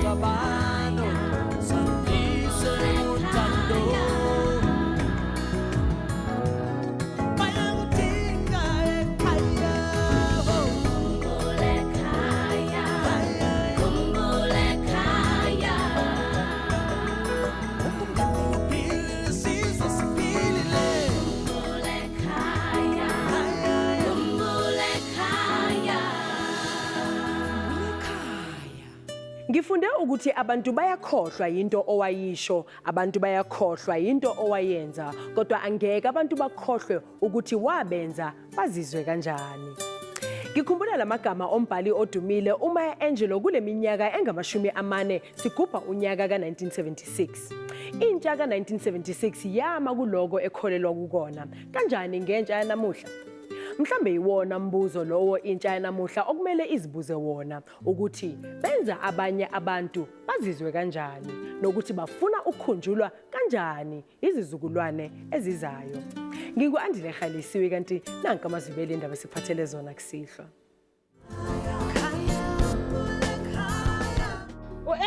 ngabano sandise uthando bayakudinga ekhaya Khumbule ekhaya, khumbule ekhaya. umngane uphilile sizwe siphilile Khumbule ekhaya, khumbule ekhaya. Ngifunde ukuthi abantu bayakhohlwa into owayisho, abantu bayakhohlwa into owayenza, kodwa angeke abantu bakhohlwe ukuthi wabenza bazizwe kanjani. Ngikhumbula lamagama ombhali odumile uMaya Angelou kule minyaka engamashumi 40 sigubha unyaka ka1976. Intsha ka1976 yama kuloko ekholelwa kukona. Kanjani ngentsha yanamuhla? Mhlambe iwona mbuzo lowo intsha yanamuhla okumele izibuze wona ukuthi benza abanye abantu bazizwe kanjani nokuthi bafuna ukukhunjulwa kanjani izizukulwane ezizayo. Ngingu-Andile Khalisiwe kanti nanka amazwibele indaba esiphathele zona kusihlwa.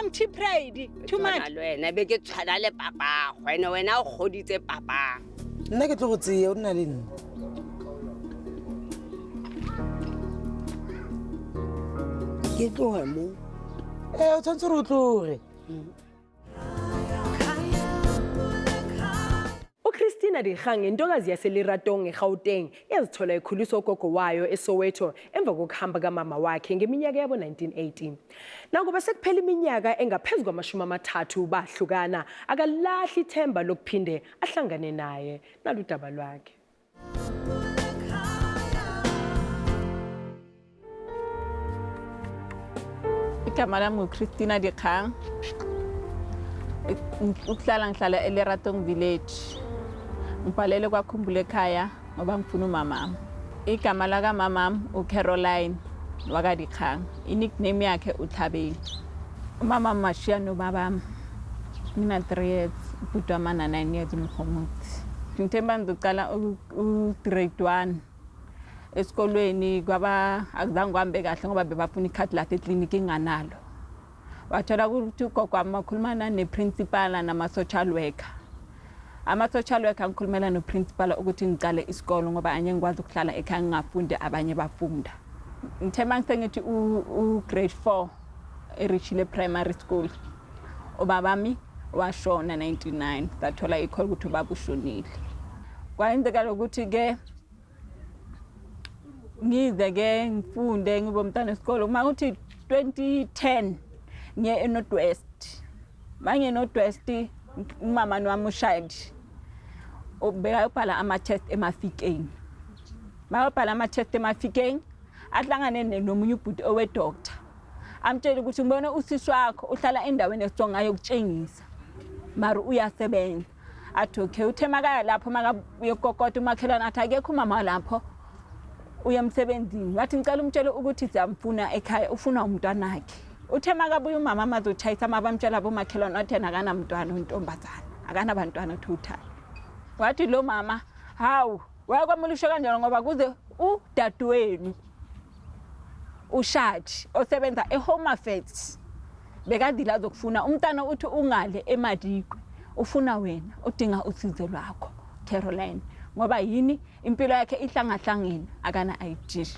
empty pride too much. Wena be ke tshwana le papa wena o goditse papa nna ke tlo go tseya o nna le nna ke tloga mo o tshwanetse re o tloge uChristina Dikgang intokazi yaseLeratong eGauteng yazithola ekhuliswa ugogo wayo eSoweto emva kokuhamba kamama wakhe ngeminyaka yabo 1918. Nakuba sekuphela iminyaka engaphezulu kwama-30 bahlukana, akalahli ithemba lokuphinde ahlangane naye naludaba lwakhe. Igama lami nguChristina Dikgang. Ngihlala eLeratong village. Ngibhalele kwaKhumbule ekhaya ngoba ngifuna umamami. Igama laka mamami uCaroline wakwaDikgang. Nickname yakhe uThabeni. Umama mashiya nobabami. Mina 3 years, ubhuti wami 9 years umkhomuthi. Ngithemba ngizoqala grade 1. Esikolweni kwaba akuzange kuhambe kahle ngoba bebafuna ikhadi lakhe ekliniki inganalo. Wathola ukuthi ugogo wami wakhulumana neprincipal nama-social worker. Ama-social worker ngikhulumela noprincipal ukuthi ngiqale isikolo ngoba anye ngikwazi ukuhlala ekhaya ngingafundi abanye bafunda. Ngithemba ngisengithi grade 4 eRichile Primary School. Ubabami washona 99 sathola ikholi ukuthi ubaba ushonile. Kwayenzeka ukuthi ke ngize ngifunde ngibe umntana esikolo makuthi 2010 ngiye eNorthwest. Manje eNorthwest umama wami ushayed. Ubeka ubhala ama-test emafikeni. Bayobhala ama-test emafikeni ahlangane nomunye ubhuti owedoctor. Amtshela ukuthi ngibona usisi wakho uhlala endaweni esonga ayokutshengisa. Mara uyasebenza. Athi okay uthemaka lapho makayokokota umakhelwane athi akekho umama lapho. Uyamsebenzini wathi ngicela umtshele ukuthi siyamfuna ekhaya ufuna umntwana wakhe uthema kabuye umama amazochayisa mabamtshela bomakhelwane wathi yena akanamntwana untombazana akanabantwana total wathi lo mama hawu wayekwamulishwe kanjalo ngoba kuze udadewenu ushadi osebenza eHome Affairs bekadila zokufuna umntana uthi ungale eMadikwe ufuna wena udinga usizo lwakho Caroline ngoba yini impilo yakhe ihlangahlangene akana ID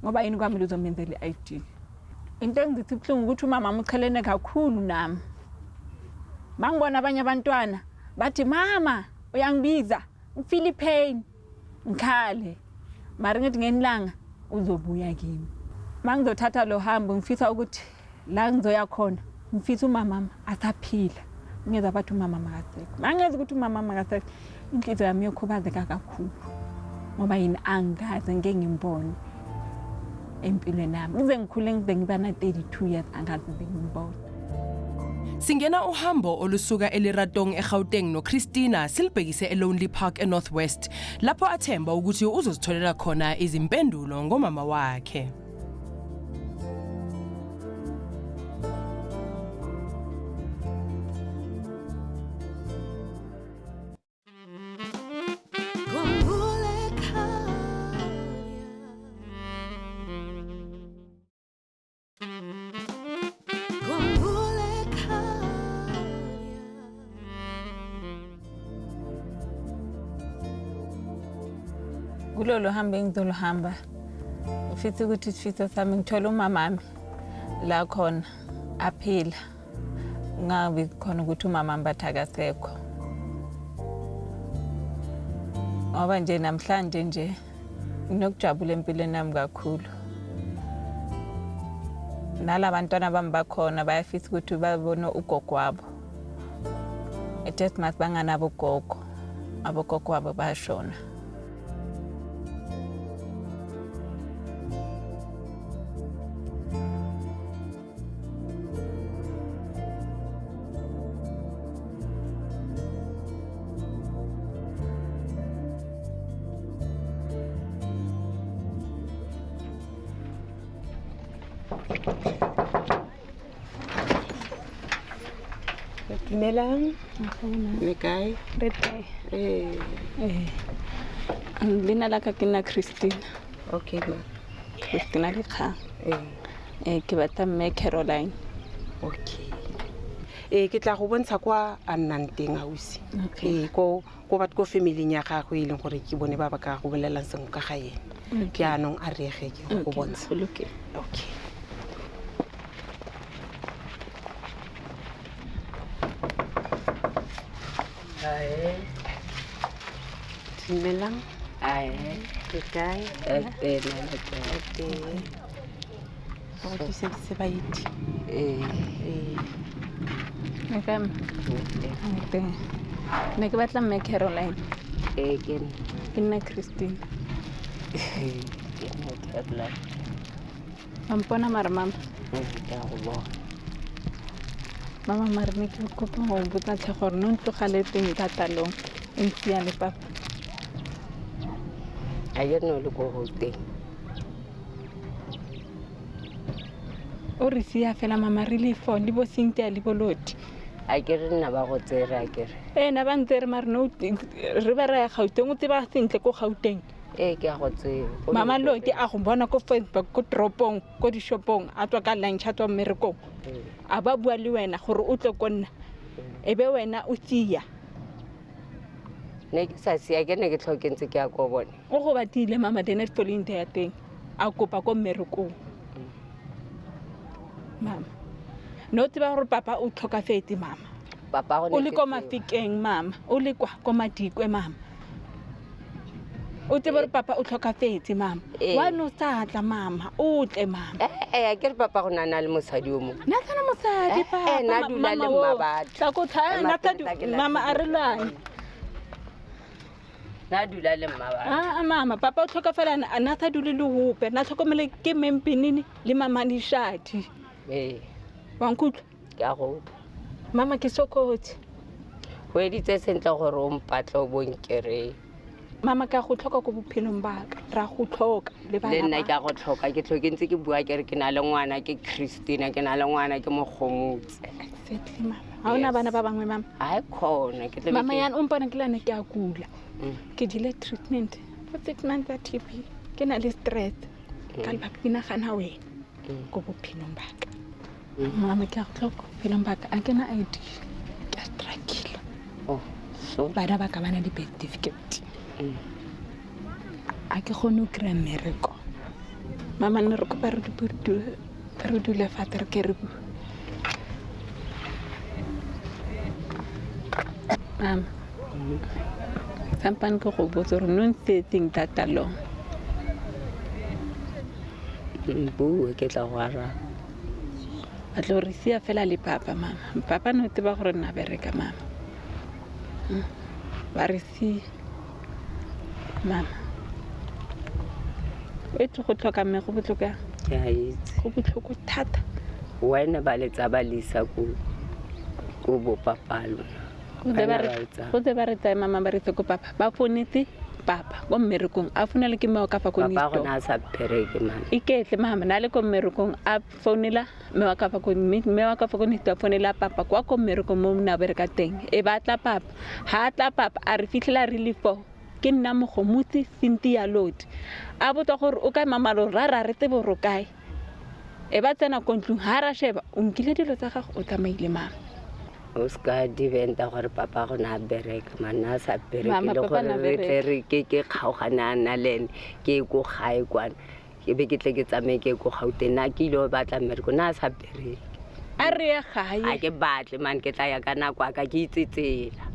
ngoba yini kwami uzomenzela ID into engithi kuhlungu ukuthi umama umchelene kakhulu nami mangibona abanye abantwana bathi mama uyangibiza uPhilippine ngikhale mara ngithi ngenilanga uzobuya kimi mangizothatha lo hambo ngifisa ukuthi la ngizoya khona ngifisa umama asaphila ngeza bathi umama makasekho mangeze ukuthi umama makasekho inhliziyo yami yokhubazeka kakhulu ngoba yini angaze ngeke ngimbone empilweni nami ngize ngikhule ngize ngiba na 32 years angaze ngimbone. Singena uhambo olusuka eLeratong eGauteng noChristina silibhekise eLonely Park eNorthwest lapho athemba ukuthi uzozitholela khona izimpendulo ngomama wakhe. Khumbule kulolo hambe engizoluhamba ngifithi ukuthi isifiso sami ngithola umamami la khona aphila ngabi khona ukuthi umamami bathakasekho ngoba nje namhlanje nje nginokujabula empilweni nami kakhulu nalabantwana bami bakhona bayafisa ukuthi babone ugogo wabo etesmas banganabo gogo abogogo wabo bashona Dumelang. Le kae? leina la ka ke nna Christine Okay ma. Christina Lekgang ke batla mme Caroline Okay. Ke tla go bontsha kwa a nnang teng ausi. Okay. Ko batho ko family ya gagwe e leng gore ke bone ba ka go bolelang seng ka ga yena. Ke anong a rege ke go bontsha. Okay. Okay. Dumelang. Ke kae? Go tliseditse baeti. Nkam ne ke batla mme Caroline ke nna Christine Ampona mara mama mama mara ne ke kopa go botsa tlhe gore no ntlogale teng ka talong e ntsia le papa a ye no le go hoteng o re sia fela mama re le fo le bo Cynthia le boloti a ke re nna ba go tsera a ke re na ba ntse re mara no re ba ra ya Gauteng o tseba sentle ko Gauteng ke a go tseba mama loti a go bona ko Facebook ko tropong ko di shopong a tswa ka lunch a tswa mmereko a ba bua le wena gore o tle ko nna ebe wena o tsia ne ke sa sia ke ne ke tlhokentse ke a go bona o go batile mama the next following day ya teng a kopa ko mmereko mama no tseba gore papa o tlhokafetse mama papa go o le ko Mafikeng mama o le kwa ko Madikwe mama o tseba gore papa o tlhokafetse mama wa no tla mama o tle mama a ke re papa go nana le mosadi o mo na tsana mosadi papa na dula le mmabatho tla ko tla na tla mama a re lwane na dula le mmabatho mama papa o tlhokafela na tla dule le hope na tlhokomele ke mempinini le mama ni shadi wa nkutla ke a go mama ke sokotse go editse sentle gore o mpatla o bonkere mama ka go tlhoka go bophelong ba ka ra go tlhoka le bana le nna ke a go tlhoka ke tlhokentse ke bua ke re ke na le ngwana ke Christina ke na le ngwana ke mogomotse exactly mama ha ona bana ba bangwe mama ha khona ke tle mama yana o mpona ke lane ke a kula ke dile treatment for 6 months at TB ke na le stress ka le ba pina gana wena go bophelong ba ka mama ke a go tlhoka bophelong ba ka a ke na ID ke a struggle so bana ba ka bana di birth certificate a ke kgone o kry-a mmereko mama ne re kopa re dule fatshe re ke re bua mama sampane ke go botsa gore no ntseetseng tatalong bue ke tla go araba a tlo re sia fela le papa mama papa no tseba gore nna bereka mama ba re sia mama e tlo go tlhoka mme go botlhoka ke a itse go botlhoko thata wena ba letsa ba lisa ko bo papalo go tse ba re tsaya mama ba re tse ko papa ba fonetse papa ko mmerekong a fonela ke meo ka fa ko papa gona sa pereke man iketle mama na le ko mmerekong a fonela meo ka fa ko a fonela papa kwa ko mmerekong mo na bereka teng e batla papa ha tla papa a re fitlhela re le 4 ke nna mogomotsi Cynthia Lodi a botsa gore o ka mama lo ra re tsebo ro kae e ba tsena kontlung ha ra sheba o nkile dilo tsa gago o tsamaile mama o ska diventa gore papa go na bereka manna sa bereke Mama, le papa na gore re tle bereka. re ke kgaogana na lene ke go gae kwana ke be ke tle ke tsamaye ke go gauteng na ke ile batla mmereko na sa bereke a re ye a gae ke batle man ke tla ya ka nako ka ke itsetsela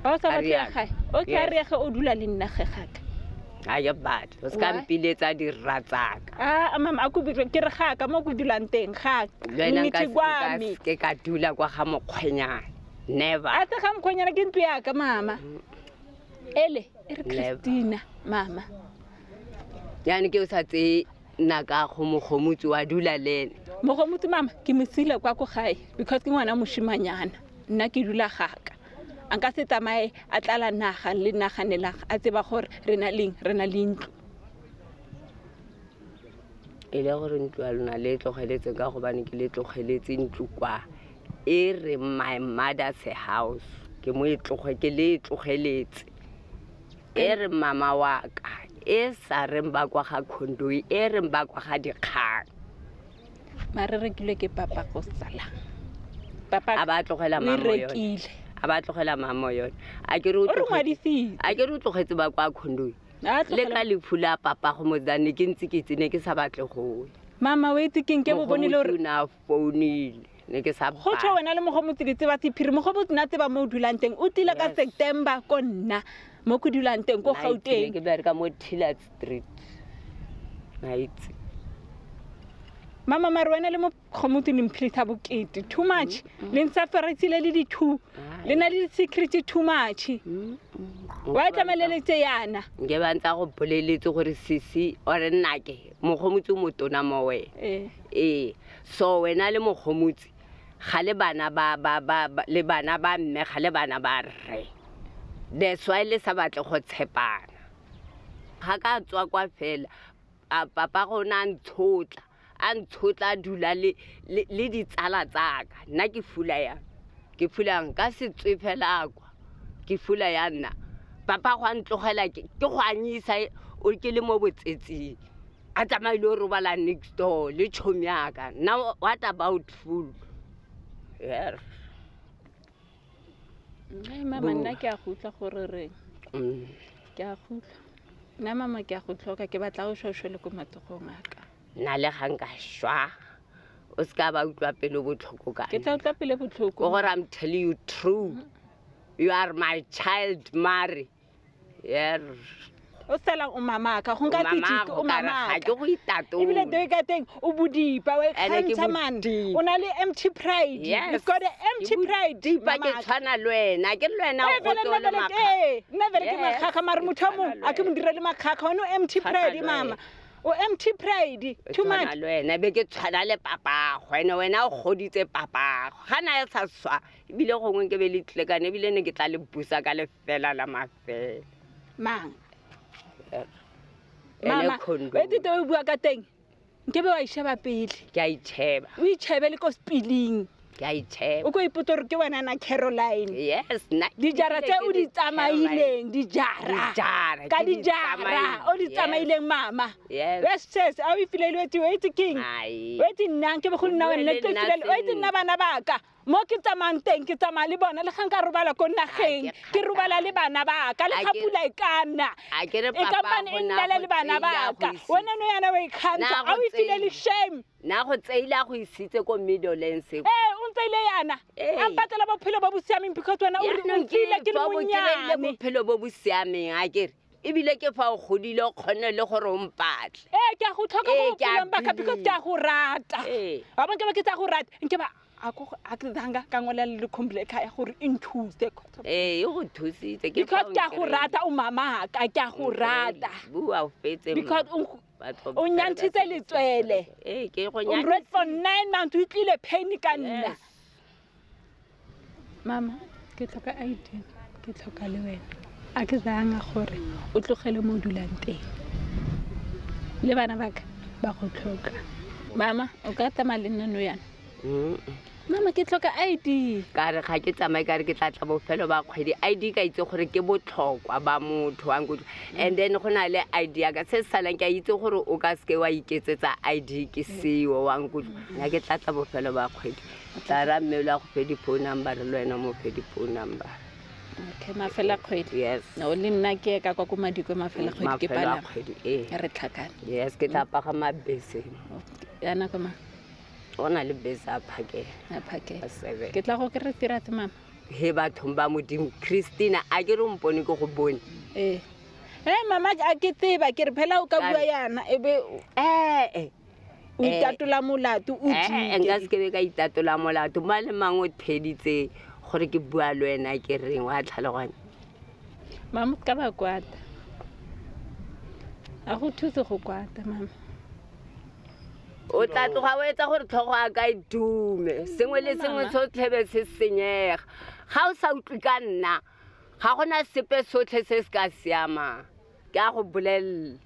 ba o sa a batle rialo. gae o ke a Yes. re ge o dula le nna ge gaka a ke batle o ska Why? mpiletsa diratsaka a mama a ko ke re gaka mo go dulang teng ga lwena nnete kwame ke ka dula kwa ga mokgwenyana never a te ga mkhonyana ke ntlo ya ka mama ele e re Never. Christina mama yani ke o sa tse naka go mogomotsi wa dula lene mogomotse mama ke mesile kwa ko gae because ke ngwana moshimanyana nna ke dula gaka a nka se tsamaye a tlala naga le naganelaga a tseba gore re na le ntlo e le gore ntlo ya lona le tlogeletse ka gobane ke le tlogeletse ntlo kwa e re my mother's house ke mo e ke le tlogeletse e re mama wa ka e sa reng ba kwa ga khondoi e reng ba kwa ga dikgang mare rekilwe ke papa go salang papa a ba tlogela o e mamo yone rekile a ba tlogela mamo yone a ke re o re ngwadisitse a ke re o tlogetse ba kwa khondoi A le tlogela- ka lefula papa go motsane ke ntse ke tsene ke sa batle go mama o etse keng ke bo bonile gore na founile ne ke sa go tsho wena le mogomotse ke tseba sephiri mogomotse na tseba mo o dulang teng o tile ka Yes. September ko nna mo ko dulang teng ko Gauteng ke bereka mo Tillard Street night mama mare wena le mogomotse le mphilisa bokete too much le ntsaferetsile le di-two le na le secret too much wa tlameleletse yana nke ba ntse go boleletse gore sisi ore nnake mogomotse o motona mo wena so wena le mogomotse ga le bana le bana ba mme ga le bana ba rre that's why le sa batle go tshepana ga ka tswa kwa fela a papa gona a ntshotla a dula le ditsala tsaka nna ke fula yang ka setswe fela kwa ke fula ya nna papa go a ntlogela ke go anyisa o ke le mo botsetsing a tsamaile o robala next door le chomi yaka now what about food yeah. mama nna ke a gutla gore re ke a gutla nna mama ke a go tlhoka ke batla go shoshwe le ko matsogong aka nna le ga nka shwa o ska ba utlwa pele botlhoko ka ke tla utlwa pele go botlhoko gore I'm telling you true you are my child Mary yeah o sela o mamaka go nka titike o ga mamaka ke go itatola ebile teo ka teng o bodipa o Ene ke kgantsa man bodipa. o na le empty pride Yes. you've got an empty pride dipa ke tshwana le wena ke le wena o gotse le makga nna vele ke Yes, makgakga mare motho o mongwe a ke mo direle makgakga one o empty Tshwana pride le mama wena. o empty pride too much le wena be ke tshwana le papago wena o goditse papago ga na ya sa swa ebile gongwe ke be le tlekane ebile ne ke tla le busa ka lefela la mafela mang ene mama khondo e tite o bua ka teng nke be wa isheba pele ke a itšheba o itšhebe le ko speeding ke a itšheba o ko ipotsa gore ke wena na Caroline yes nna dijara tse o di tsamaileng dijara Dijara, ka ke di dijara tsamaile, o di yes. tsamaileng mama Yes. wesses a o ifilele wetse o etse king Ai. o etse nna ke be go nna wena Buele le nna tlefilele o etse nna bana baka mo ke tsamayang teng ke tsamaya le bona le ga nka robala ko nageng ke ke robala le bana baka le A ga ke- pula e kana a ke re e papa kampane e go na nnele go le bana tseila go baka isi- wena no yana o ikgantsha Na a go o ifile le tseila. shame na go tseile a go isitse ko Meadowlands o ntse ile yana Ee. a mpatlela bophelo bo bo siameng because wena o tsile ke le monyane bophelo bo bo siameng a kere ebile ke fa o godile o kgone le gore o mpatle ke a go tlhoka Ee, go ke a bophelong baka because ke a go rata Ee. wa bona ke ba ke tsa go rata nke ba a ke zanga ka ngolela le khombile kha ya gore inthuse e go thusitse because ke a go rata o mamaka ke a go rata bua o fetse because o nyantshitse letswele ke go o read for 9 months o itlile pain ka nna Yes. mama ke tlhoka ID ke tlhoka le wena a ke zanga gore o tlogele mo o dulang teng le bana baka ba go tlhoka mama o ka tama le nna no yana Mama ke tlhoka ID. ka re ga ke tsamaye ka re ke tla tla bofelo ba kgwedi ID ka itse gore ke botlhokwa ba motho wa nkutlwa and then go na le ID ya ka se salang ke a itse gore o ka seke wa iketsetsa ID ke seo wa nkutlwa nna ke tla tla bofelo ba kgwedi tla ra mme la go fe di-phone number le wena mo fe di-phone number. Okay, mafela kgwedi. Yes. No le nna ke ka kwa Madikwe mafela kgwedi ke Mafelo a palama. kgwedi, Re tlhakane. Yes ke tla pagama beseng Yana ka ma. go na le bese a phakela A phake. a 7 Ke tla go ke re tirate mama. he bathong ba modimo Christina a ke re mpone ke go bone Mama a ke tseba ke re phela o ka bua yana ebe o itatola molato o nka se kebe ka itatola molato ma le mangwe o theditse gore ke bua le wena ke reng wa tlhaloganya Mama ka ba kwata. A go thuse go kwata mama. o tla tloga o etsa gore tlhogo a ka idume sengwe le sengwe se o tlhebe se senyega ga o sa utlwe ka nna ga gona sepe sotlhe se se ka siamang ke a go bolelela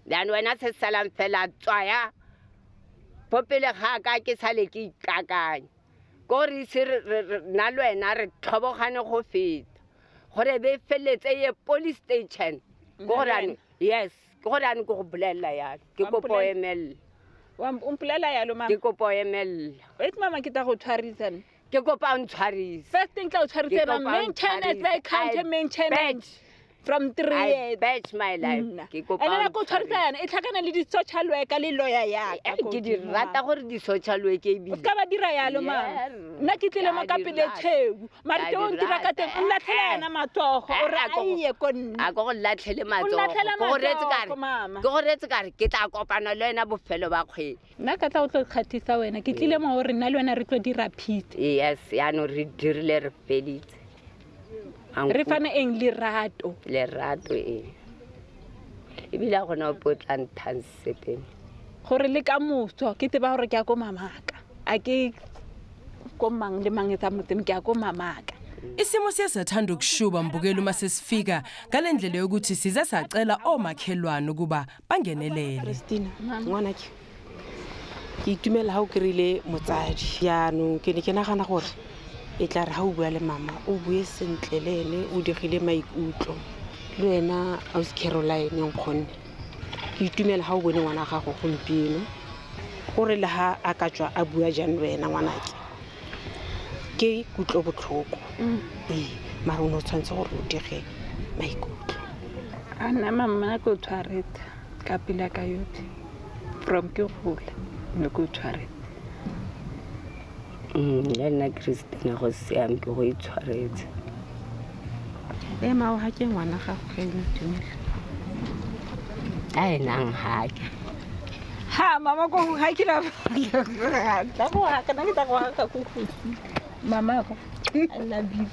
jaanong wena se salang fela tswaya po pele ga ka ke sale ke ikakanya ko re ise nna le wena re tlhobogane go feta gore be feletse ye police station ko gorane yes ke gore ane ke go bolelela yalo ke kopo emelela Wa umpulela yalo mama. ke kopo emelela Wait mama ke ta go tshwarisa. ke kopa o ntshwarise First thing tla o tshwarisa na maintenance by counter maintenance from 3 I years. bet my life ke kopa And o then go tshwarisa yana e tlhakana le di social worker le lawyer ya ka. ke di rata gore di social work e O bile ska ba dira yalo mama. Nna ke tlile mo ka pele tshegu. Mara te o ntira ka teng o latlhela yana matsogo o re a iye ko nna. a go go latlhele latlhela matsogo, mama. ke go retse kare ke tla kopana le wena bofelo ba kgwedi Nna ka tla o tlo kgathisa wena ke tlile mo gore nna le wena re tlo dira phite. yes yaanong re dirile re feditse Re fana eng le rato. lerato ebile a gona o potla nthang sepeng Gore le ka moso ke tseba gore ke a go mamaka. A ke ko mang le mang etsa motseng ke a go mamaka. Isimo siyasathanda ukushuba mbukeli uma sesifika ngalendlela yokuthi size sacela omakhelwane ukuba bangenelele. Christina ngwana ke itumela ha o krile motsadi yaanong ke ne ke nagana gore e tla re ha o bua le mama o bue sentle le ene o digile maikutlo le wena Ausi Caroline nkgonne ke itumela ha o bone ngwana ga go gompieno gore le ha a ka tswa a bua jang le wena ngwanake ke kutlo botlhoko mara o ne o tshwanetse gore o dige maikutlo Ana mama go tshwareta ka pila ka yotlhe. From ke gole ne go tshwareta. le nna Christina go siame ke go itshwaretse mao ga ke ngwana ga go ge o itumela a enang hake Ha mama go ha ke la. Tla go ha kana ke tla go ha ka go go. Mama go I love you.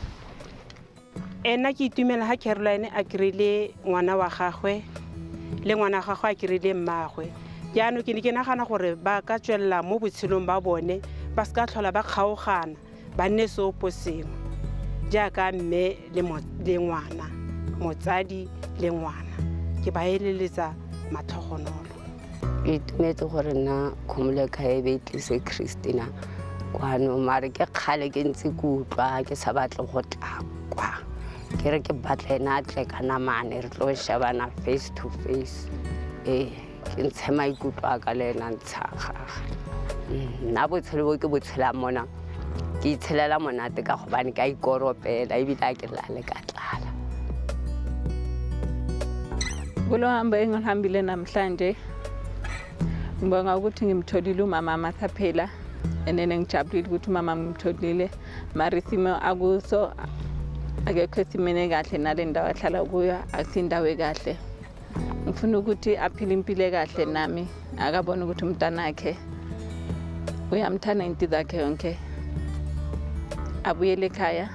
ena ke itumela ha Caroline a krile ngwana wa gagwe le ngwana wa gagwe a krile mmagwe jaanong ke ne ke nagana gore ba ka tswelela mo botshelong ba bone ba se ka tlhola ba kgaogana ba nne seopo sengwe jaaka mme le ngwana motsadi le ngwana ke ba eleletsa matlhogonolo ke itumetse gore nna Khumuleka e be tlise Christina kwano mare ke kgale ke ntse ke utlwa ke sa batle go tla kwa ke re ke batle ena tle ka namane re tlo shebana face to face ke ntshe maikutlo a ka le ena ntshaga nna botshelo bo ke botshela mona ke itshelela monate ka gobane ka ikoropela ebile a ke lale ka tlala Kulo hamba engihambile namhlanje. Ngibonga ukuthi ngimtholile umama amathaphela. Enene ngijabulile ukuthi umama ngimtholile. Mara isimo akuso akekho esimene kahle nale ndawo ahlala kuyo akusindawo ekahle. Ngifuna ukuthi aphile impilo kahle nami akabona ukuthi umntana wakhe uyamthanda into zakhe yonke. Abuyele ekhaya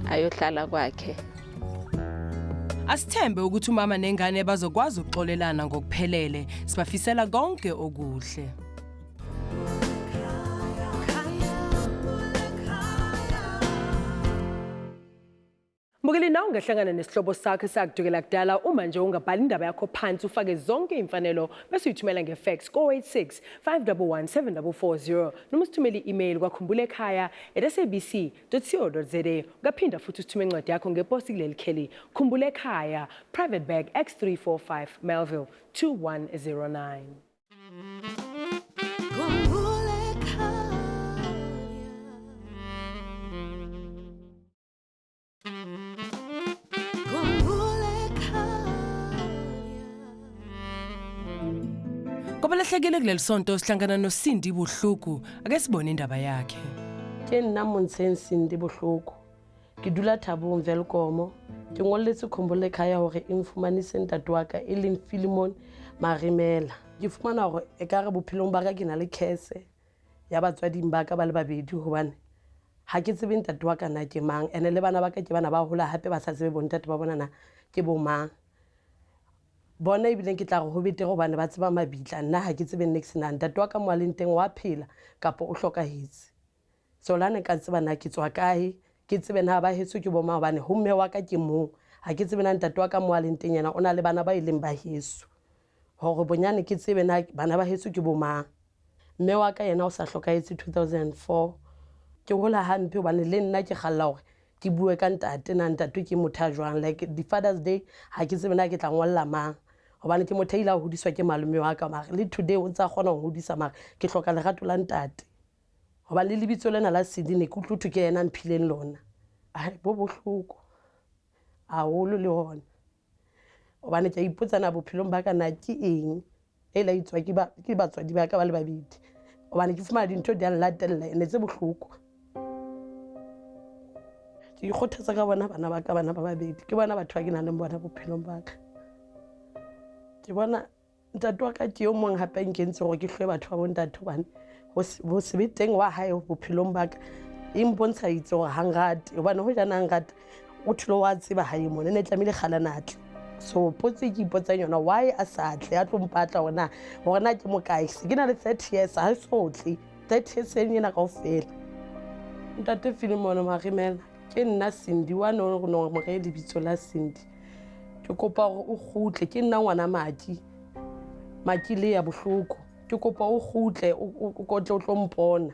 ayohlala kwakhe. Asithembe ukuthi umama nengane bazokwazi ukuxolelana ngokuphelele. Sibafisela konke okuhle. Mbukeli nawe ungahlangana nesihlobo sakho sakudukela kudala uma nje ungabhala indaba yakho phansi ufake zonke imfanelo bese uyithumela ngefax ko-86 511 7440 noma usithumele i-email kwakhumbulekaya@sabc.co.za. Ungaphinda futhi usithume incwadi yakho ngeposi kuleli kheli Khumbulekaya, Private Bag X345 Melville 2109. Kobalahlekile kuleli sonto sihlangana noSindi Buhluku, ake sibone indaba yakhe. Ke nna Montsheng Sindi Buhluku ke dula Thabong Velkomo ke ngolletse Khumbulekaya hore e mfumanise ntate wa ka e leng Philemon Marimela. Ke fumana hore e ka re bophelong ba ka ke na le kese ya batswading ba ka ba le babedi hobane ha ke tsebe ntate wa ka na ke mang ene le bana ba ka ke bana ba hola hape ba sa tsebe bontate ba bona na ke bo mang. Bona ebile ke tla re ho betere hobane ba tseba mabitla nna ha ke tsebe next na ntate wa ka mo a leng teng wa phela kapa o hlokahetse. So lane ka tseba na ke tswa kae ke tsebe na ba heso ke bo mang hobane ho mme wa ka ke mo ha ke tsebe na ntate wa ka mo a leng teng yena o na le bana ba ileng ba heso hore bonyane ke tsebe na bana ba heso ke bo mang. Mme wa ka yena o sa hlokahetse 2004 ke hola hampe hobane le nna ke khalla hore ke bue ka ntate na ntate ke motho a jwang like the Father's Day ha ke tsebe na ke tla ngolla mang hobane ke motho ila hodiswa ke malome wa ka mara le today o ntse a kgona ho hodisa mara ke hloka lerato la ntate hobane le lebitso lena la Sindi ne ke utlwe ke yena mphileng lona ai bo bohloko haholo le hona hobane ke ipotsa na bophelong ba ka na ke eng e la itswa ke batswadi ba ka ba le babedi hobane ke fumana dintho di a latella ene tse bohloko. Ke ikgothatsa ka bona bana ba ka bana ba babedi ke bona batho ba ke nang le bona bophelong ba ka. Ke bona ntate wa ka ke yo mong hape nkentse hore ke hlwe batho ba bontate hobane ho se be teng wa hae bophelong ba ka e mbontsha itse hore hangate hobane ho jana hangate o thulo wa tseba hae mona ne tlamehile khala natle. So potse ke ipotsa yona why a sa tle a tlo mpatla ona hore na ke mokae se ke na le 30 years ha so tle 30 years ena kaofela. Ntate Philemon Marimela ke nna Sindi wa no mo re lebitso la Sindi ke kopa hore o kgutle ke nna ngwana maki le ya bohloko ke kopa o kgutle o kotle o tlo mpona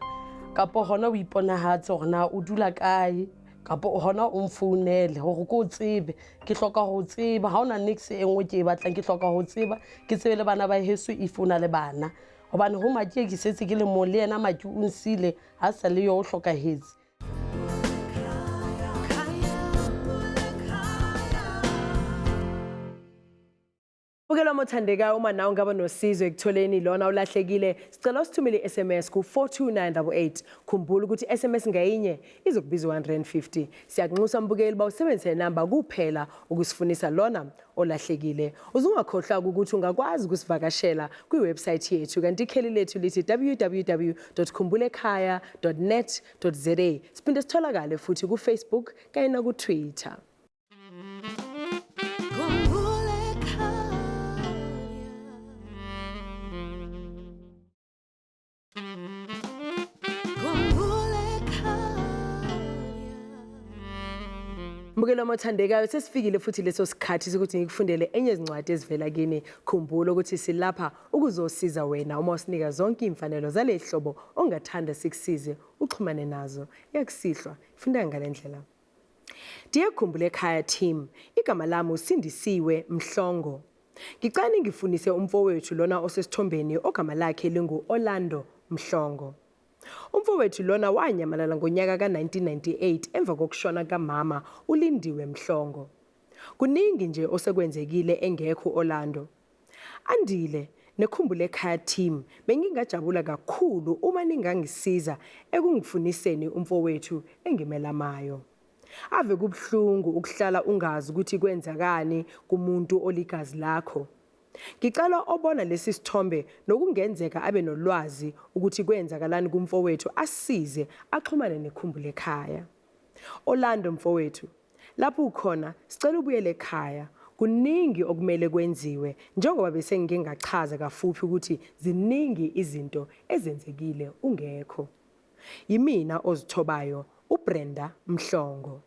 kapa hona o iponahatse hore na o dula kae kapa hona o mfounele hore ko tsebe ke hloka ho tseba ha ona next engwe ke batlang ke hloka ho tseba ke tsebe le bana ba heso if una le bana hobane ho maki ke setse ke le mo le yena maki o nsile ha sa le yo o hlokahetse. Bukela mothandeka uma nawe ngaba nosizo ekutholeni lona ulahlekile sicela usithumele i-SMS ku42988 khumbula ukuthi i-SMS ngayinye izokubiza 150. Siyakunxusa mbukeli bawusebenzise inamba kuphela ukusifunisa lona olahlekile. Uzungakhohlwa ukuthi ungakwazi ukusivakashela kwiwebsite yethu kanti ikheli lethu lithi www.khumbulekaya.net.za. Siphinde sitholakale futhi kuFacebook kanye na kuTwitter. Mbukelo mothandekayo sesifikile futhi leso sikhathi sokuthi ngikufundele enye izincwadi ezivela kini. Khumbula ukuthi silapha ukuzosiza wena uma usinika zonke imfanelo zalehlobo ongathanda sikusize uxhumane nazo. Yakusihlwa ifunda ngalendlela. Dear Khumbulekaya team, igama lami uSindisiwe Mhlongo. Ngicela ngifunise umfowethu lona osesithombeni ogama lakhe lingu Orlando Mhlongo. Umfowethu lona wanyamalala ngonyaka ka1998 emva kokushona kamama uLindiwe Mhlongo. Kuningi nje osekwenzekile engekho Orlando. Andile neKhumbulekaya team bengingajabula kakhulu uma ningangisiza ekungifuniseni umfowethu engimelamayo. Ave kubhlungu ukuhlala ungazi ukuthi kwenzakani kumuntu oligazi lakho. Ngicela obona lesi sithombe nokungenzeka abe nolwazi ukuthi kwenzakalani kumfowethu asize axhumane neKhumbulekaya. Orlando mfowethu, lapho ukhona sicela ubuyele ekhaya. Kuningi okumele kwenziwe njengoba bese ngingachaza kafuphi ukuthi ziningi izinto ezenzekile ungekho. Yimina ozithobayo uBrenda Mhlongo.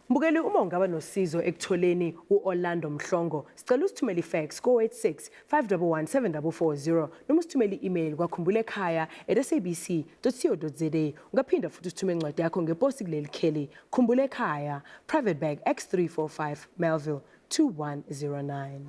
Mbukeli, uma ungaba nosizo ekutholeni u-Orlando Mhlongo, sicela usithumele ifax ko-86 511 7440 noma usithumele i-email kwakhumbulekaya@sabc.co.za. Ungaphinda futhi usithume incwadi yakho ngeposi kuleli kheli, Khumbulekaya, Private Bag X345, Melville 2109.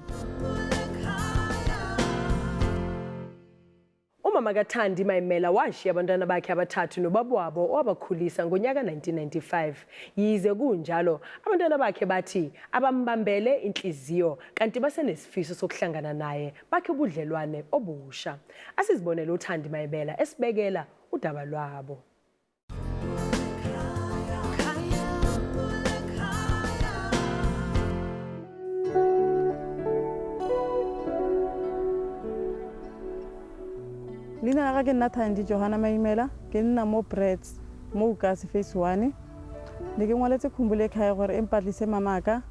Umama kaThandi Mayimela washiya abantwana bakhe abathathu nobaba wabo owabakhulisa ngonyaka 1995. Yize kunjalo, abantwana bakhe bathi abambambele inhliziyo kanti basenesifiso sokuhlangana naye bakhe ubudlelwane obusha. Asizibonele uThandi Mayimela esibekela udaba lwabo. Lina la ka ke nna Thandi Johanna Mayimela ke nna mo Brits mo Ukasi phase 1 ne ke ngwaletse Khumbulekaya gore e mpatlise mamaka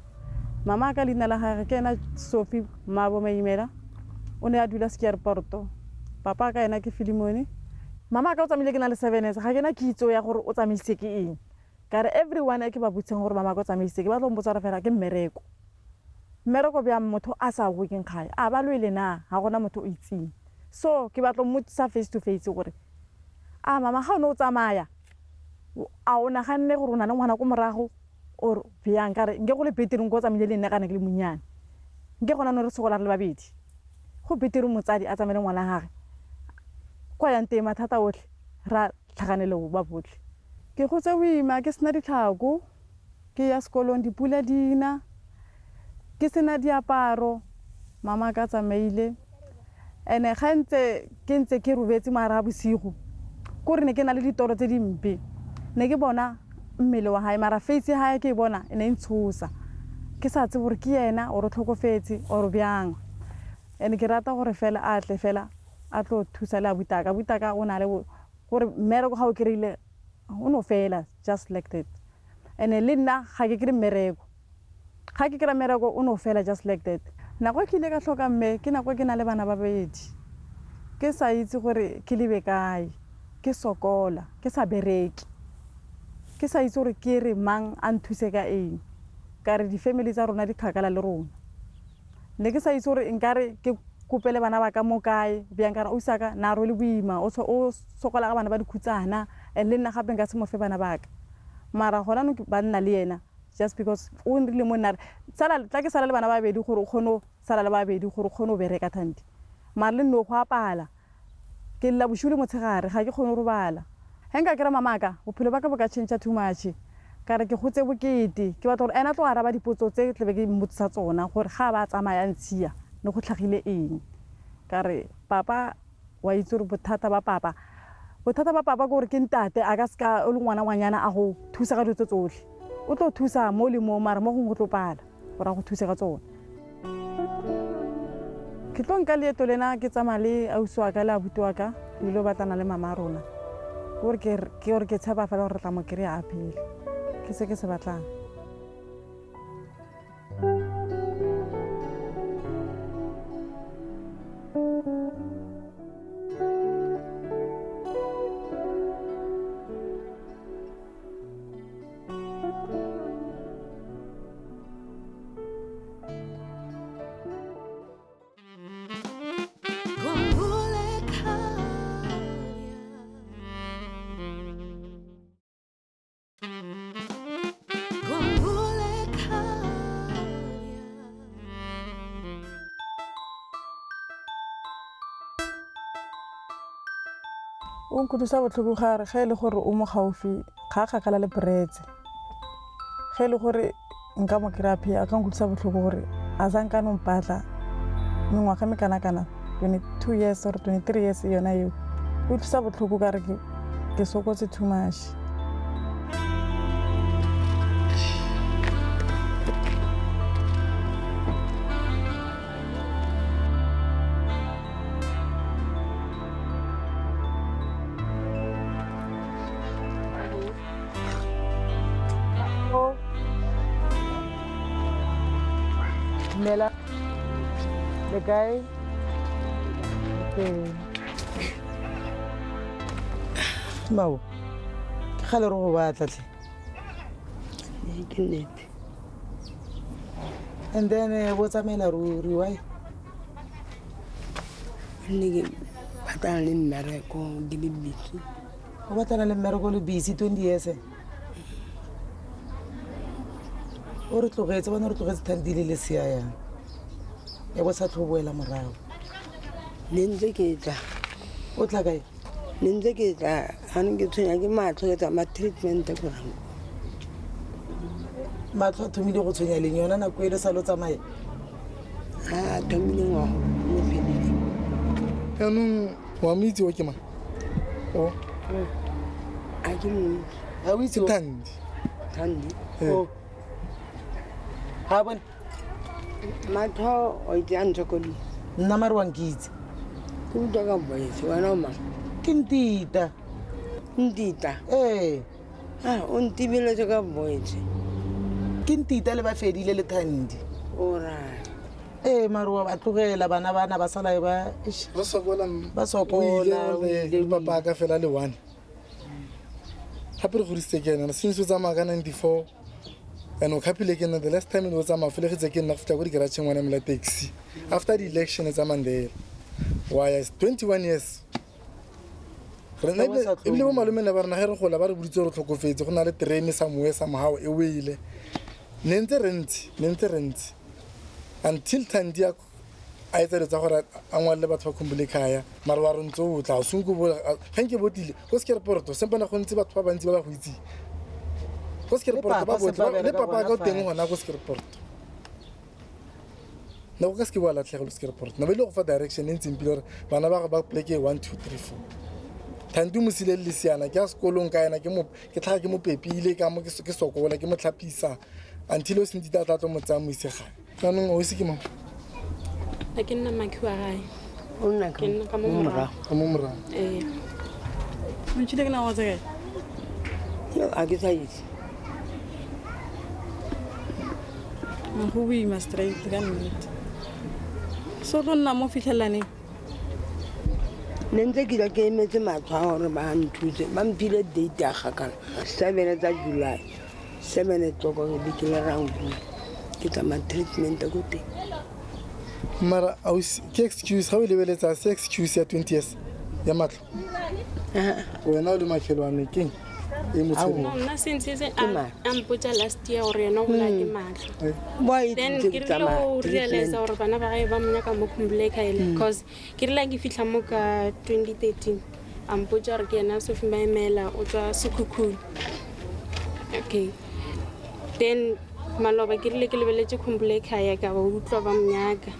lina la gagwe ke ena Sophie Mabo Mayimela o ne a dula Skeerporto. Papa ka ena ke Filimone. Mamaka o tsamile ke na le 7 years ga ke na kitso ya gore o tsamaile ke eng ka re everyone e ke ba butseng gore mamaka o tsamaile ke ba tlo mbotsa re fela ke mmereko bja motho a sa working kgaya a ba lwele na ga gona motho o itseng. So ke batlo mmotsa face to face gore mama ga o ne o tsamaya a o naganne gore o na le ngwana ko morago or bjang ka re nke go le betere go tsamile le nna kana ke le munyane nke gona no re sogola le babedi go betere motsadi a tsamele ngwana gagwe kwa yang teng mathata otlhe ra tlhaganele ba botlhe. Ke gotse boima ke sena ditlhako ke ya sekolong dipula dina ke sena diaparo mama ka tsamaile ene ga ntse ke robetse mara bosigo gore ne ke na le ditoro tse dimpe ne ke bona mmele wa hae mara face ya hae ke bona ene ntshosa ke sa tse gore ke yena o re tlhokofetse o re bjang ene ke rata gore fela a tle fela a tlo thusa le butaka o na le gore mmereko ga o kerile o no fela just like that ene le nna ga ke kry mmereko ga ke kry mmereko o no fela just like that. Nako ke ile ka tlhoka mme ke nako ke na le bana ba babedi ke sa itse gore ke lebe kae ke sokola ke sa bereki ke sa itse gore ke re mang a nthuse ka eng ka re di-family tsa rona di kgakala le rona ne ke sa itse gore nkare ke kopele bana ba ka mo kae bjang ka re o isaka na ro le boima o sokola ga bana ba dikhutsana le nna gape nka se mo fe bana ba ka mara gona no ba nna le yena just because o nrile mo nna sala tla ke sala le bana ba babedi gore o kgono sala le ba babedi gore o kgono bereka Thandi mara le nno go apala ke la boshule motshegare ga ke kgono robala henga ke ra mamaka bophelo ba ka bo ka change too much ka re ke gotse bokete ke batla gore ena tlo araba dipotso tse tlebe ke mmotsisa tsona gore ga ba tsamaya ntshia ne go tlhagile eng ka re papa wa itse re bothata ba papa gore ke ntate a ka ska o le ngwana a go thusa ka dilo tsotlhe o tlo thusa mo le mo mara mo go tlo pala gore go thusa ka tsone. Ke tlo nka leeto lena ke tsamaya le ausi wa ka le abuti wa ka le lo batlana le mama rona gore ke tshepa fela gore re tla mo kry-a a phele ke se ke se batlang. O nkutlwisa botlhoko gare ga e le gore o mo gaufi ga kgakala le Brits ge e le gore nka mo kry-a phe a ka nkutlwisa botlhoko gore a sa nka no mpatla mengwaga me kana 22 years or 23 years yona eo o utlwisa botlhoko ka re ke sokotse too much. Mela le kae Mao ke gale re go batla tle ke nnete. And then bo tsamaela ruri why Nne ke batlana le mmereko ke le busy. o batlana le mmereko le busy 20 years o re tlogetse bona re tlogetse Thandile le sia yang e bo sa tlhoboela morago Ne ntse ke tla o tla kae ne ntse ke tla ga ne ke tshwenya ke matlho ke tsamaya treatment ko ranko. matlho a thomile go tshwenya leng yona nako e le sa lo tsamaya A thomile ngwago mo fedileng. yaanong wa mo itse o ke mang o A ke mo ga o itse Thandi Thandi. ga bone Matlho o itse a ntshokodi. nna mare wang ke itse Ke utlwa ka voice wena o mang? ke ntita Ntita. ee O ntibiletse ka voice. ke ntita le ba fedile le Thandi Alright. ee mare wa ba tlogela bana ba sala ba re sokola ba sokola le papa ka fela le one gape re godisitse ke ena since o tsamaya ka 94 and o khapile ke nna the last time o tsamaya felegetse ke nna go fitla ko digarageng ngwana mela taxi after the election tsa Mandela why is 21 years ebile bo malome ne ba rena ge re gola ba re boditse re tlhokofetse go na le terene somewhere somehow e wele ne ntse re ntse until Thandi a etseletsa gore a ngwalele batho ba Khumbulekhaya mare wa re ntse o tla ga nke botile go Skereporoto sempana go ntse batho ba bantsi ba ba go itseng go Skereporoto ba botle le papa ka o teng gona go Skereporoto na go ka se ke ba latlhegelo Skereporoto na ba ile go fa direction e ntseng pele gore bana ba ba pleke 1 2 3 4 Thandi mo sile le siana ke a sekolong ka ena ke tlhaga ke mo pepile ka mo ke sokola ke mo tlhapisa until o sentse tla tlo mo tsaya mo isega kanong o ise ke mang a ke nna maki wa gae O nna ke nna ka mo morago ka mo morago ee o ntšhile ke nago tse kae a ke sa itse. go boima straight ka nnete so tlo nna mo fitlhelaneng Ne ntse ke la ke emetse matlho a gore ba nthuse ba mphile date ya gakala 7 tsa July 7 o'clock ke be ke le ranku ke tsamaya treatment ko teng. mara ke excuse ga o lebeletsa se excuse ya 20 years ya matlho wena o le makhelwane keng e no motshelo nna since a mpotsa last year gore yena o bola ke matlho Boa then itse ke ke rile tsamaya go realize treatment. gore bana ba gae ba monyaka mo Khumbulekhaya because ke rile ke fitlha mo ka 2013 a mpotsa gore ke ena Sophie Maimela o tswa Sekhukhune. Okay, then maloba ke rile ke lebeletse Khumbulekhaya ka ba utlwa ba monyaka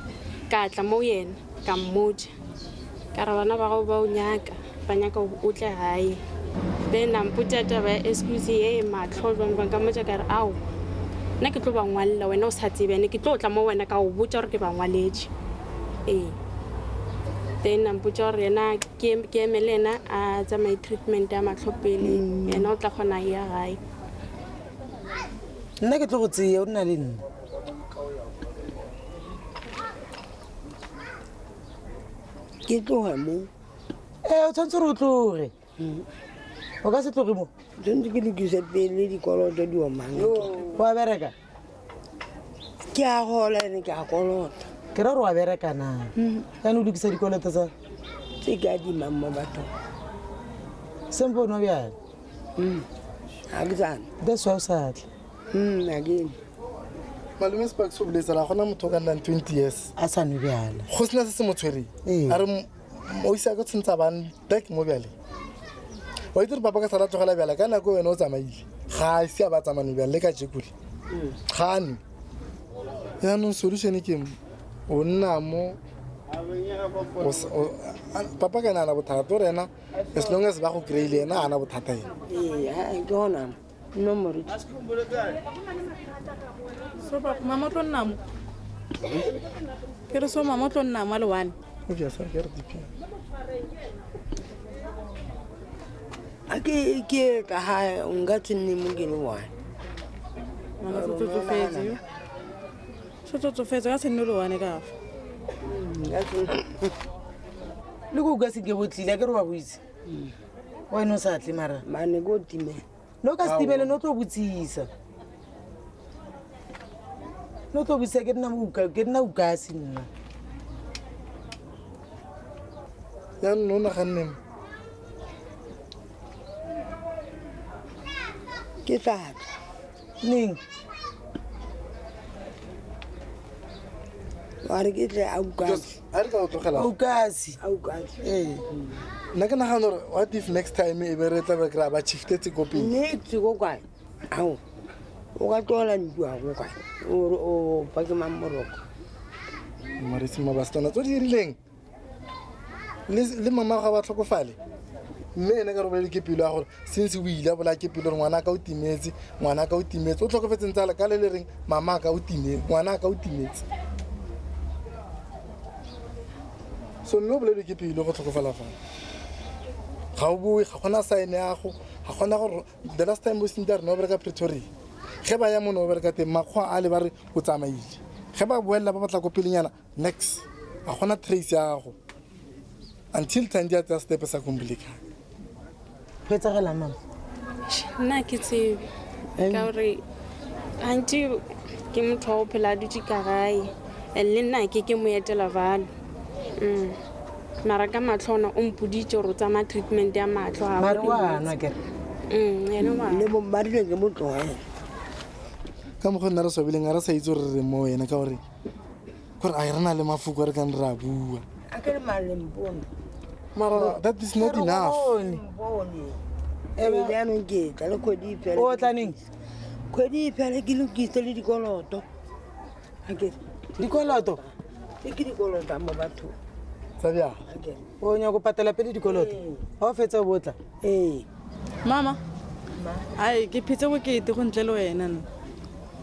ka tla mo yena ka mmotsa ka re bana ba gago ba o nyaka ba nyaka o tle gae then a mpotsa taba ya excuse e matlho ba ka motsa ka re ao nna ke tlo ba ngwalela wena o sa tsebene ke tlo tla mo wena ka o botsa gore ke ba ngwaletse ee then a mpotsa gore yena ke emele ena a tsamaye treatment ya matlho pele yena o tla kgona ya gae nna ke tlo go tseya o nna le nna Ke tloga mo o tshwanetse re o tloge o ka se tloge mo tshwanetse ke lokise pele dikoloto di omang. wa bereka Ke a gola ene ke a kolota ke ra gore wa bereka na yane o lokisa dikoloto tsa tse ke adimang mo bathong. sempo o no bjale Ga ke tsane that's why o sa tle a kene malome spark se boletsa la gona motho ka nnang 20 years a sa nwe bjala go sena se se mo tshwereng Ee. a re o isa ka tshentsa ban back mo bjale wa itse re papa ka sala tlogela bjala ka nako wena o tsamaile ga ise a ba tsamane bjale le ka jekule gane yaanong solution ke o nna mo papa ka nana bothata o rena as long as ba go kry-ile ena ana bothata ena ee ke gona nomoro so mama o tlo nna mo ke re so mama o tlo nna mo a le one o ja sa ke re dipi a ke ka ga nka tsenne mo ke le one mama se tsotsofetse ka se nne o le one ka fa le ko o ka seke botlile a ke re wa boitse wena o sa tle mara mane ko timela no ka se timele no tlo botsisa no tlo bisa ke nna ukase nna yaanong o nagannem ke tlatla neng wa re ke tle a ukase a re ka o tlogela ukase ee nna ke nagana gore what if next time e be re tla be kry-a ba chiftetse ko pele nnetse ko kwae ao o ka tloela ntua ko kwae ore o pake mammoroko marisima bastona tso di dirileng le mama ga ba tlhokofale mme ene ka robele ke pelo ya gore since o ile a bola ke pelo gore ngwana ka o timetse o tlhokofetseng tsala ka le le reng mama ka o timetse ngwana a ka o timetse so mme o bolelwe ke pelo go tlhokofala fana ga o boe ga gona sign yago ga gona gore the last time o sente a rena o bereka pretoria ge ba ya mone o bereka teng makgwa a le ba re o tsamaile ge ba boelela ba batla ko pelenyana next ga gona trace yago until time di a tsaya stepe sa komboleka go etsagela mama nna ke tsebe ka gore gantsi ke motho wa go phela a dutse ka gae and le nna ke mo etela valo mara ka matlho ona o mpoditse gore o tsamaya treatment ya matlho mare wanwa kere ene wa le bommarile ke motlogela ka mokgwa nna re swabeleng a re sa itse gore re mo ene ka gore a re na le mafoko a re kang re a bua a ke le malempone mara that is not enough jaanong ke tla le kgwedi ipele o tla neng kgwedi ipele ke lokise le dikoloto akere dikoloto e ke dikolota mo bathong sa bjang akere o nya go patela pele dikoloto ga o fetsa botla ee mama ai ke phetse bokete go ntle le wena nna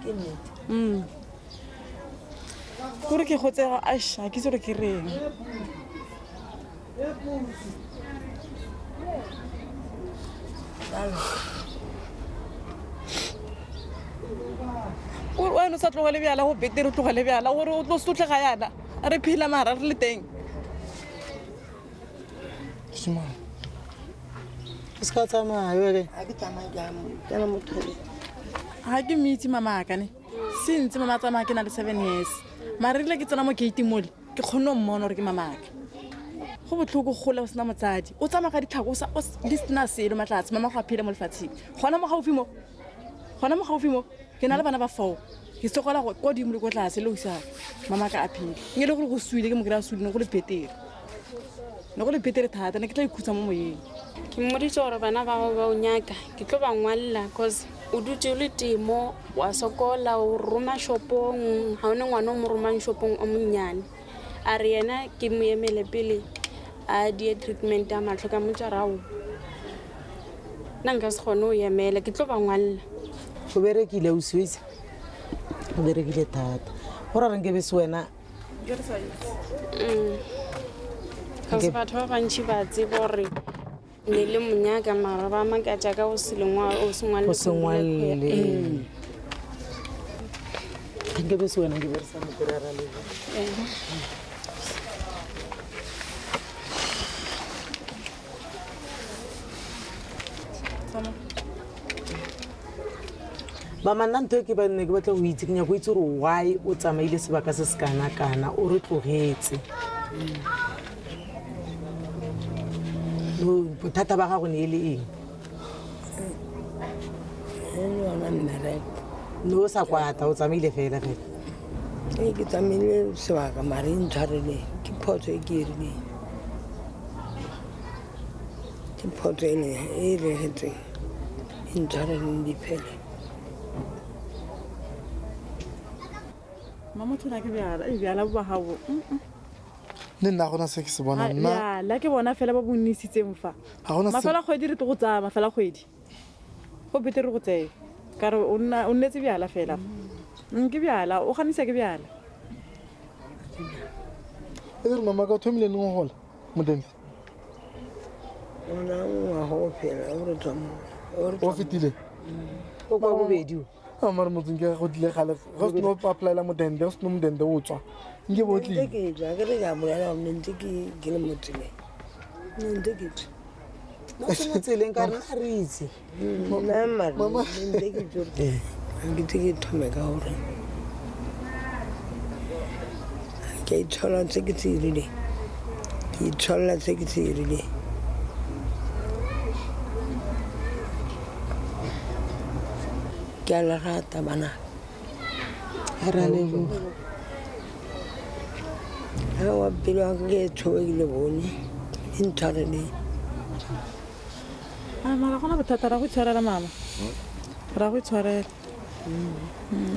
ke nnete kore ke gotsega ash ga ke itse gore ke reng wena o sa tlogele bjala go betere o tlogele bjala gore o tlo sotlega yana a re phela mara re le teng simane o se ka tsamayo ke a ke tsamaya kana mothole ga ke meitse mama akane sentse mama a tsamaya ke na le 7 years mara rile ke tsena mo gate mole ke kgonne o mmona gore ke mamaka go botlhoko gola o sena motsadi o tsamaya ka ditlhako le sena selo matlatse mama go a phela mo lefatsheng gona mo gaufi mo ke na le bana ba 4 ke sokola go kodimo le ko tlase le o isa mama ka a phela nge le gore go suile ke mo kry-a suile ne go le betere thata ne ke tla ikhutsa mo moyeng ke mmoditse gore bana ba go ba o nyaka ke tlo ba ngwalela cause o dutse o le temo wa sokola o roma shopong ga o ne ngwana o mo romang shopong o monnyane a re yena ke mo emele pele a die treatment ya matlho ka motsarao nna nka se kgone o emela ke tlo ba ngwalela go berekile ausiwetse go berekile thata go ra reng ke bese wena cause batho ba bantšhi ba tsebe gore ne le monyaka mara ba makatša ka o sengwalele nke bese wena ke beresa mokorara le ba manna ntho e ke ba nne ke batla go itse ke nyako itse gore why o tsamaile sebaka se se kana-kana o re tlogetse bothata ba gago ne e le eng yona mmereko ne o sa kwata o tsamaile fela e ke tsamaile sebaka mare e ntshwareleng ke photo e ke erileng ke photo e e regetseng e ntshwareleng diphele mama tshwana ke bjala bo ba gago le nna gona se ke se bona nna bjala ke bona fela ba bonisitseng fa ga gona se mafela kgwedi re tlo go tsaya mafela kgwedi go betere go tseye kare o nnetse bjala fela ke bjala o ganisa ke bjala e re mama ka o thomile leng go gola modende ona ngwaga o phela o re o fetile o kwa bobedi a mare motseng ke go tlile gale go se no applyela modende go se no modende o tswa nke botlile ke tswa ke re ka bolela gore ntse ke le mo tseleng ntse ke tswa no seno tseleng ka rena re itse nna mare ntse ke tswa ke tse ke thome ka gore ke itshola tse ke tsirile ke itshola tse ke tsirile ke a le rata bana ra leboga wa pelo wa ka ke tshobekile bone e ntshwareleng mara gona bothata ra go itshwarela mama ra go itshwarela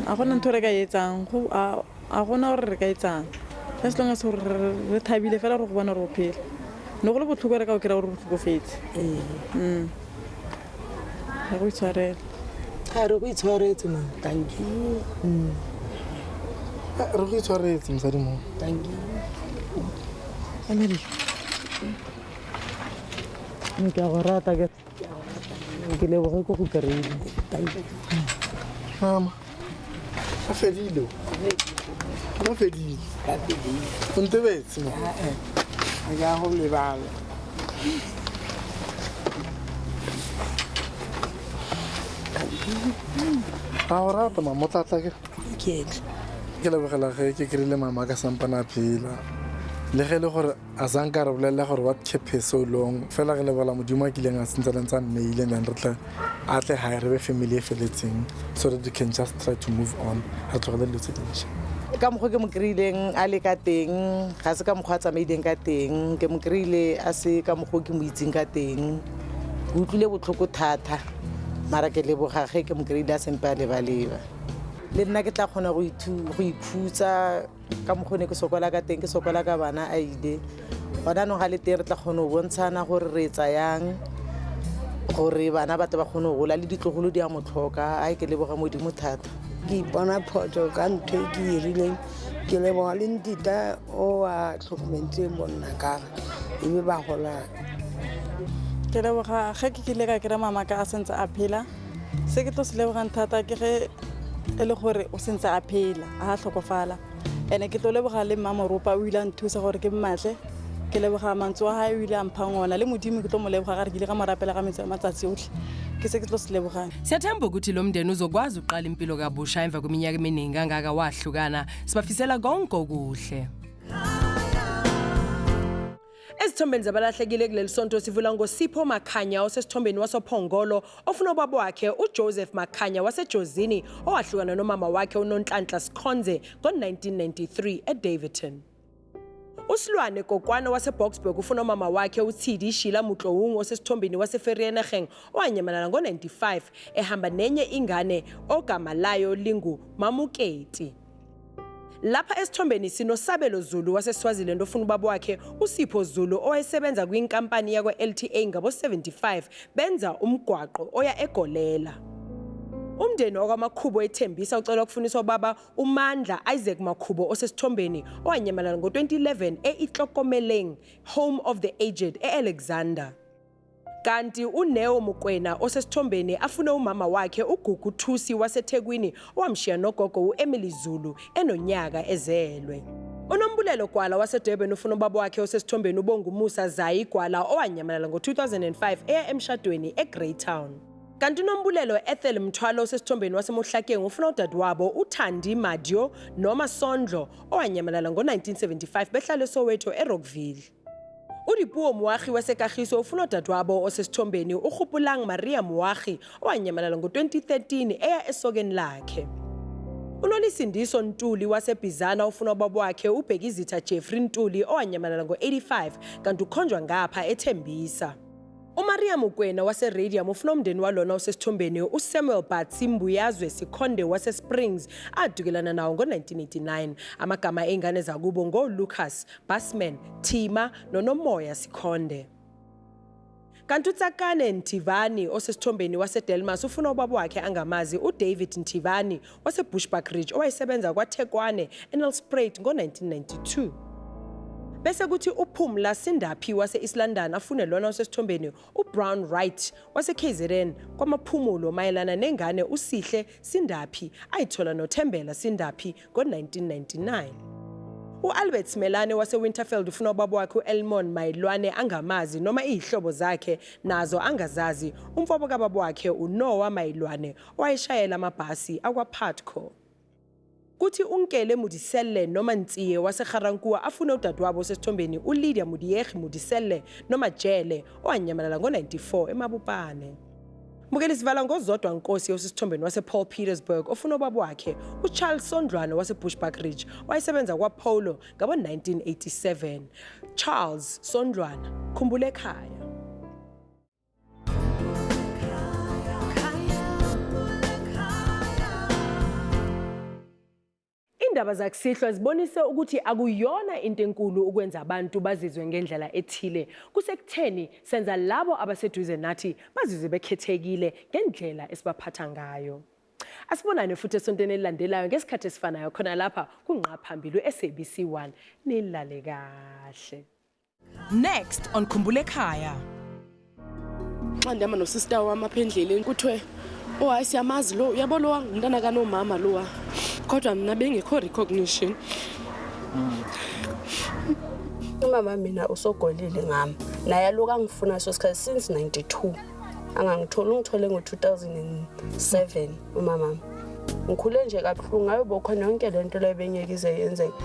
a gona ntho re ka etsang a gona gore re ka etsang as long as gore re thabile fela re go bona gore o phela ne go le botlhoko re ka o kry-a gore re tlhokofetse ra go itshwarela ga re go itshwaretse mama thank you re go itshwaretse mosadi mo thank you America ke a go rata ke leboge ko go kry-ile mama a fedile o fedile o ntebetse mo a ka go lebala a o rata mama o tlatla ke lebogela ge ke kry-ile mama ka sampana a phela le ge le gore a sanka re bolelela gore what kept her so long fela ge lebola modimo a kileng a sentseleng tsa mmeile then re tle a tle gae re be family e feletseng so that you can just try to move on re tlogele dilo tse dintšha ka mokgwa ke mo kry-ileng a le ka teng ga se ka mokgwa a tsamaileng ka teng ke mo kry-ile a se ka mokgwa ke mo itseng ka teng ke utlwile botlhoko thata mara ke leboga ge ke mo kry-ile a sempe a lebaleba le nna ke tla kgona go ikhutsa ka mokgwa ne ke sokola ka teng ke sokola ka bana a ile gona no ga le teng re tla kgona go bontshana gore re etsa yang gore bana ba tle ba kgone go gola le ditlogolo di a motlhoka a ke leboga modimo thata ke ipona photo ka ntho e ke irileng ke leboga le ntita o a tlhokomentseng bonna kaga ebe ba gola ke leboga ge ke kile ka kry-a mama ka a sentse a phela se ke tlo se lebogang thata ke ge e le gore o sentse a phela a tlhokofala ande ke tlo leboga le mmamoropa o ile a nthusa gore ke mmatle ke leboga mantswe wa gae o ile a mphang ona le modimo ke tlo mo leboga gare ke ile ka morapela ka matsatsi otlhe ke se ke tlo se lebogang siyathemba ukuthi lo mndeni uzokwazi uqala impilo kabusha emva kweminyaka eminingi kangaka wahlukana sibafisela konke okuhle Esithombeni zabalahlekile kuleli sonto sivula ngoSipho Makhanya osesithombeni wasoPhongolo ofuna ubaba wakhe uJoseph Makhanya wasejozini owahlukana nomama wakhe uNonhlanhla Sikhonze ngo1993 eDavidton. Usilwane Kokwana waseBoksburg ufuna umama wakhe uThidi Shila Mutlowung osesithombeni waseVereeniging owanyamalala ngo95 ehamba nenye ingane ogama layo lingu Mamuketi. Lapha esithombeni sinosabelo Zulu waseSwaziland ofuna ubaba wakhe uSipho Zulu owayesebenza kwinkampani yakwa LTA ngabo 75 benza umgwaqo oya eGolela. Umndeni wakwaMakhubo ethembisa ucela ukufuniswa ubaba uMandla Isaac Makhubo osesithombeni owanyamalala ngo2011 eItlokomeleng Home of the Aged eAlexander. Kanti uNeo Mukwena osesithombeni afuna umama wakhe uGugu Thusi waseThekwini owamshiya nogogo uEmily Zulu enonyaka ezelwe. Unombulelo Gwala waseDurban ufuna ubaba wakhe osesithombeni uBongumusa Zayi Gwala owanyamalala ngo2005 eya emshadweni eGreytown. Kanti unombulelo Ethel Mthwalo osesithombeni waseMohlakeng ufuna udadewabo uThandi Madio noma Sondlo owanyamalala ngo1975 behlala eSoweto eRockville. Udipuo Moagi wasekagiso ufuna udadewabo osesithombeni uGupulang Maria Moagi owanyamalala ngo2013 eya esokeni lakhe. Unolisindiso Ntuli wasebhizana ufuna ubaba wakhe uBhekizitha Jeffrey Ntuli owanyamalala ngo85 kanti ukhonjwa ngapha ethembisa. uMaria Mukwena waseRadium ufuna umndeni walona osesithombeni uSamuel Batsi Mbuyazwe Sikhonde waseSprings adukelana nawo ngo1989 amagama engane zakubo ngoLucas Basman Thima noNomoya Sikhonde. Kanti uTsakane Ntivani osesithombeni waseDelmas ufuna ubaba wakhe angamazi uDavid Ntivani waseBushbuckridge owayesebenza kwaThekwane eNelspruit ngo1992. Bese kuthi uPhumla Sindaphi wase-East London afune lona osesithombeni uBrown Wright wase-KZN kwamaphumulo mayelana nengane uSihle Sindaphi ayithola noThembela Sindaphi ngo1999. uAlbert Smelane waseWinterfield ufuna ubaba wakhe uElmon Mayilwane angamazi noma izihlobo zakhe nazo angazazi umfowabo kababa wakhe uNoah Mayilwane owayeshayela amabhasi akwaPatco. kuthi uNkele Modiselle noma Ntsiye waseGarankuwa afuna udadewabo osesithombeni uLydia Modiegi Modiselle noma Jele owanyamalala ngo-94 eMabopane. Mukelisivala ngozodwa Nkosi osesithombeni wasePaul Petersburg ofuna ubaba wakhe uCharles Sondlwana waseBushbuckridge wayesebenza kwaPolo ngabo-1987. Charles Sondlwana, khumbula ekhaya. Indaba zakusihlwa zibonise ukuthi akuyona into enkulu ukwenza abantu bazizwe ngendlela ethile. Kusekutheni senza labo abaseduze nathi bazizwe bekhethekile ngendlela esibaphatha ngayo. Asibonane futhi esontweni elilandelayo ngesikhathi esifanayo khona lapha kunqa phambili SABC1 nilale kahle. Next on Khumbula Ekhaya. Xa ndihamba nosista wami apha endleleni kuthiwe hayi siyamazi lo uyabo lo ngumntana kanomama lowa kodwa mna bengekho recognition. Umama mina usogolile ngami naye lo kangifuna so sikhathi since 92 ungithole ngo-2007 umama ngikhule nje kabuhlungu ngayo bokhona yonke lento leyo benyekize yenzeke.